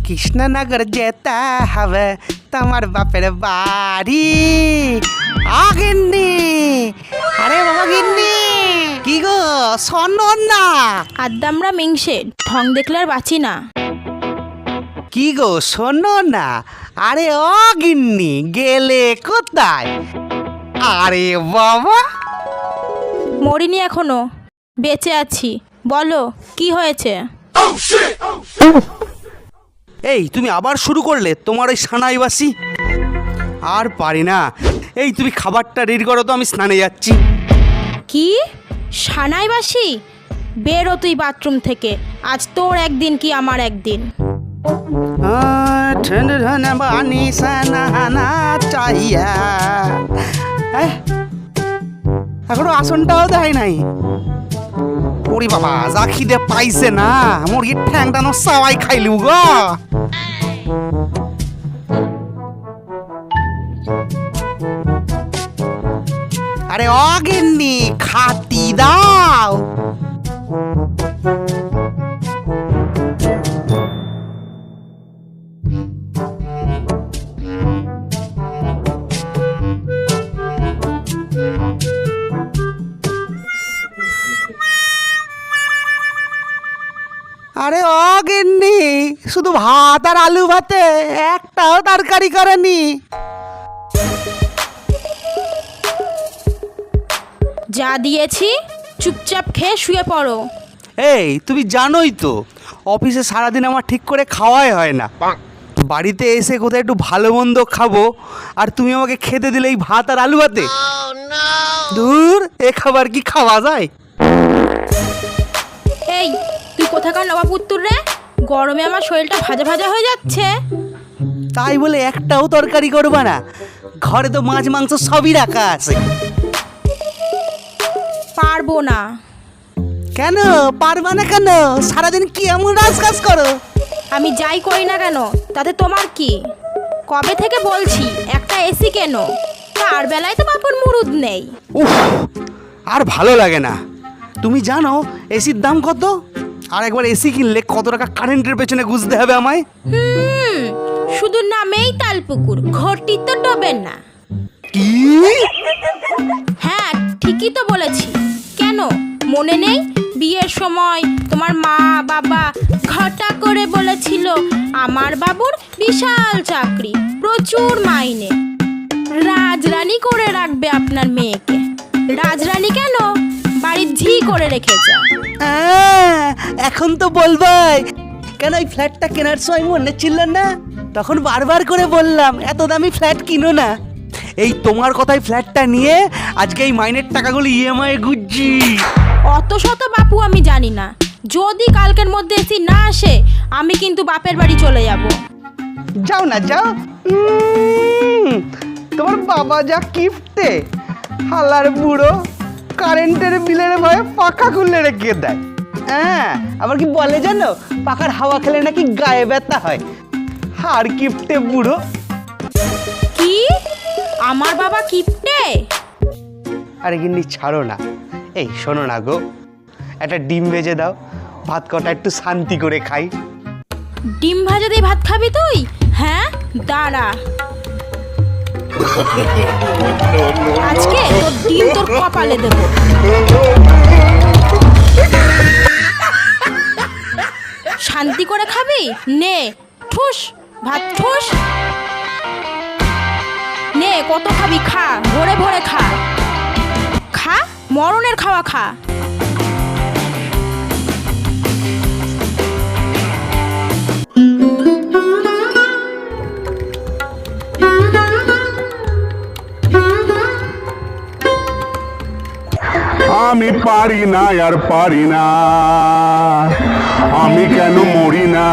কৃষ্ণনগর যেতে হবে তোমার বাপের বাড়ি। গিন্নি, আরে বাবা গিন্নি, কি গো শোনো না। আদ্দামরা মিংসে ঢং দেখলে আর বাঁচি না। কি গো শোনো না। আরে গিন্নি গেলে কোথায়? আরে বাবা, মরিনি এখনো, বেঁচে আছি। বলো কি হয়েছে? এই তুমি আবার শুরু করলে তোমার ওই সানাইবাসি। আর পারি না। এই তুমি খাবারটা রেডি করো তো, আমি স্নানে যাচ্ছি। কি সানাইবাসি? বেরো তুই বাথরুম থেকে। আজ তোর একদিন কি আমার একদিন। বানি সানা চাইয়া। এখনো আসনটাও দেয় নাই। ওরে বাবা, যা খিদে পাইছে না, মুরগির ঠ্যাংটা সবাই খাইলু গো। আরে গিন্নি খাতি দাও। আরে গিন্নি, শুধু ভাত আর আলু ভাতে, একটাও তরকারি করেনি। যা দিয়েছি চুপচাপ খেয়ে শুয়ে পড়ো। এই তুমি জানোই তো অফিসে সারাদিন আমার ঠিক করে খাওয়াই হয় না। বাড়িতে এসে কোথায় একটু ভালো মন্দ খাবো, আর তুমি আমাকে খেতে দিলে এই ভাত আর আলু ভাতে। দূর, এ খাবার কি খাওয়া যায়? এই তুই কোথাকার নবাব উত্তর রে? গরমে আমার শরীরটা ভাজা ভাজা হয়ে যাচ্ছে। তাই বলে একটাও তরকারি করবা না? ঘরে তো মাছ মাংস সবই রাখা আছে। পারবো না। কেন পারবা না? কেন সারাদিন কি এমন কাজ করো? আমি যাই করি না কেন তাতে তোমার কি? কবে থেকে বলছি একটা এসি কেন, তার বেলায় তো বাপুর মুরুদ নেই। উফ, আর ভালো লাগে না। তুমি জানো এসির দাম কত? আর একবার এসি কিনলে কত টাকা কারেন্টের পেছনে গুঁজতে হবে আমায়? শুধু নামেই তালপুকুর, ঘরটি তো ডোবেন না। কি? হ্যাঁ ঠিকই তো বলেছি। কেন মনে নেই? বিয়ের সময় তোমার মা বাবা ঘটা করে বলেছিল আমার বাবুর বিশাল চাকরি, প্রচুর মাইনে, রাজরানী করে রাখবে আপনার মেয়েকে। রাজরানী কেন, বাড়ির ঝি করে রেখেছে। এখন তো বলবাই। কেন এই ফ্ল্যাটটা কেনার সময় মনে ছিল না? তখন বারবার করে বললাম এত দামি ফ্ল্যাট কিনো না। এই তোমার কথাই ফ্ল্যাটটা নিয়ে আজকে এই মাইনের টাকাগুলো ইএমআই গুজছি। অত শত বাপু আমি জানি না। যদি কালকের মধ্যে এসি না আসে আমি কিন্তু বাপের বাড়ি চলে যাব। যাও না যাও। তোমার বাবা যা কিফটে, হালার বুড়ো কারেন্টের বিলের ভয়ে পাখা খুলে রেখে দেয়। আবার কি বলে জানো, পাখার হাওয়া খেলে নাকি গায়ে ব্যথা হয়। হার কিফটে বুড়ো। কি আমার বাবা কিপটে? আরে গিন্নি ছাড়ো না। এই শোনো না গো, একটা ডিম ভেজে দাও, ভাত কটা একটু শান্তি করে খাই। ডিম ভাজা দিয়ে ভাত খাবি তুই? হ্যাঁ দাঁড়া, আজকে তোর ডিম তোর কপালে দেবো। শান্তি করে খাবি? নে ঠুস ভাত ঠুস। নে কত খাবি, খা ভরে ভরে খা। খা, মরণের খাওয়া খা। আমি পারি না আর পারি না, আমি কেন মরি না